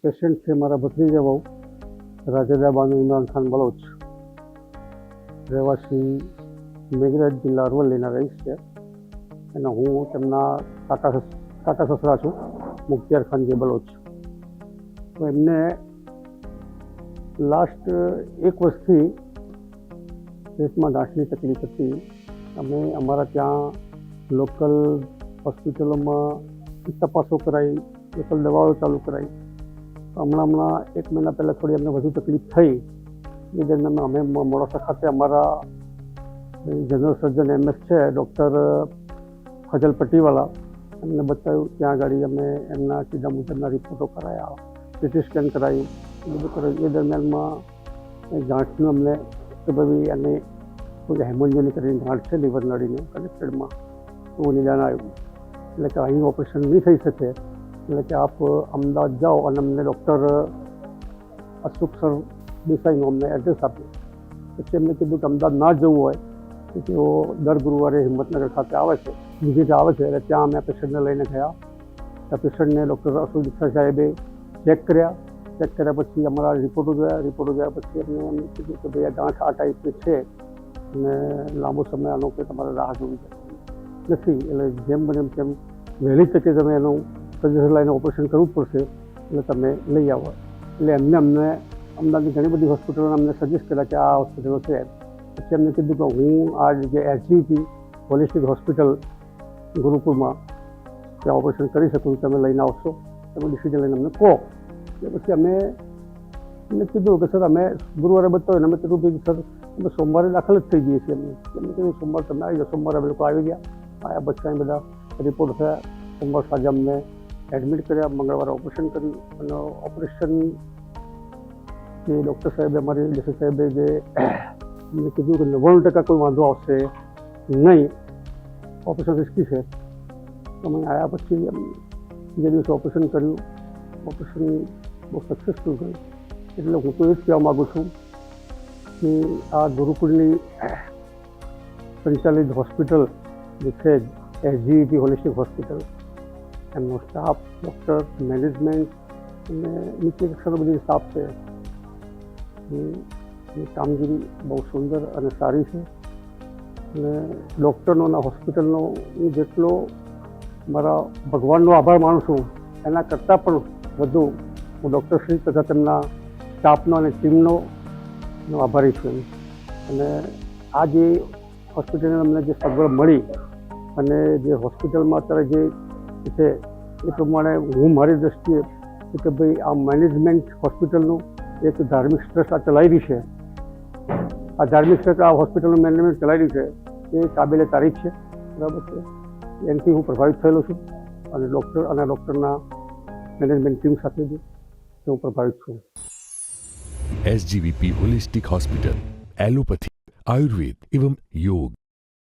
Patient છે મારા ભત્રીજા બહુ રાજાદાબાનું ઇમરાન ખાન બલોચ, રહેવાસી મેઘરજ જિલ્લા અરવલ્લીના રહીશ છે અને હું તેમના કાકા સસરા છું, મુખ્તિયાર ખાનજી બલોચ. તો એમને લાસ્ટ 1 વર્ષથી પેટમાં ગાંઠની તકલીફ હતી. અમે અમારા ત્યાં લોકલ હોસ્પિટલોમાં તપાસો કરાવી, લોકલ દવાઓ ચાલુ કરાવી. હમણાં 1 મહિના પહેલાં થોડી અમને વધુ તકલીફ થઈ. એ દરમિયાન અમે મોડાસા ખાતે અમારા જનરલ સર્જન MS છે ડૉક્ટર ફજલ પટ્ટીવાલા, એમને બતાવ્યું. ત્યાં આગળ અમે એમના કીધા મુજબના રિપોર્ટો કરાયા, CT સ્કેન કરાવી, બધું કરાવ્યું. એ દરમિયાનમાં ગાંઠનું અમને કે ભાઈ અને કોઈ હેમોન્જની કરીને ગાંઠ છે લીવર નળીને કનેક્ટેડમાં, એવું નિદાન આવ્યું. એટલે કે અહીં ઓપરેશન નહીં થઈ શકે, એટલે કે આપ અમદાવાદ જાઓ. અને અમને ડૉક્ટર અશોક સર દેસાઈનું અમને એડ્રેસ આપ્યું. પછી એમને કીધું કે અમદાવાદ ના જવું હોય તો તેઓ દર ગુરુવારે હિંમતનગર ખાતે આવે છે, વિઝિટ આવે છે. એટલે ત્યાં અમે પેશન્ટને લઈને ગયા. ત્યાં પેશન્ટને ડૉક્ટર અશોક દેસાઈ સાહેબે ચેક કર્યા પછી અમારા રિપોર્ટો જોયા પછી એમને કીધું કે ભાઈ આ ગાંઠ આ ટાઈપની છે અને લાંબો સમય આનો કે તમારે રાહ જોવી નથી. એટલે જેમ બને તેમ વહેલી તકે તમે એનું સજેશન લઈને ઓપરેશન કરવું પડશે, એટલે તમે લઈ આવો. એટલે અમને અમદાવાદની ઘણી બધી હોસ્પિટલોને અમને સજેસ્ટ કર્યા કે આ હોસ્પિટલો છે. પછી એમને કીધું કે હું આ જગ્યાએ SGP હોલિસ્ટિક હોસ્પિટલ ગુરુકુળમાં ત્યાં ઓપરેશન કરી શકું, તમે લઈને આવશો, તમે ડિસિઝન લઈને અમને કહો. એટલે પછી એમને કીધું કે સર અમે ગુરુવારે બતાવ્યું. અમે કીધું ભાઈ સર અમે સોમવારે દાખલ જ થઈ જઈએ છીએ. એમને કીધું સોમવાર તમે આવી જાઓ. સોમવારે અમે લોકો આવી ગયા. આયા પછી બધા રિપોર્ટ થયા. સોમવાર સાંજે અમને એડમિટ કર્યા. મંગળવારે ઓપરેશન કર્યું અને ઓપરેશન જે ડૉક્ટર સાહેબે અમારી ડૉક્ટર સાહેબે જે અમને કીધું કે 99% કોઈ વાંધો આવશે નહીં, ઓપરેશન રિસ્કી છે. અમે આવ્યા પછી બીજા દિવસે ઓપરેશન કર્યું. ઓપરેશન બહુ સક્સેસફુલ ગયું. એટલે હું તો એ જ કહેવા માગું છું કે આ ગુરુકુળની સંચાલિત હોસ્પિટલ જે છે SGP હોલિસ્ટિક હોસ્પિટલ, એમનો સ્ટાફ, ડૉક્ટર, મેનેજમેન્ટ અને નીચે કક્ષાનો બધી સ્ટાફ છે, એ કામગીરી બહુ સુંદર અને સારી છે. અને ડૉક્ટરનો અને હોસ્પિટલનો હું જેટલો મારા ભગવાનનો આભાર માનું છું, એના કરતાં પણ વધુ હું ડૉક્ટરશ્રી તથા તેમના સ્ટાફનો અને ટીમનો આભારી છું. અને આ જે હોસ્પિટલને અમને જે સગવડ મળી અને જે હોસ્પિટલમાં અત્યારે જે છે એ પ્રમાણે હું મારી દૃષ્ટિએ કે ભાઈ આ મેનેજમેન્ટ હોસ્પિટલનું એક ધાર્મિક ટ્રસ્ટ આ ચલાવી રહી છે. આ ધાર્મિક ટ્રસ્ટ આ હોસ્પિટલનું મેનેજમેન્ટ ચલાવી રહ્યું છે એ કાબિલે તારીફ છે. બરાબર છે. એનાથી હું પ્રભાવિત થયેલો છું અને ડૉક્ટરના મેનેજમેન્ટ ટીમ સાથે બી હું પ્રભાવિત છું. SGVP holistic hospital, allopathy, Ayurveda एवं योग,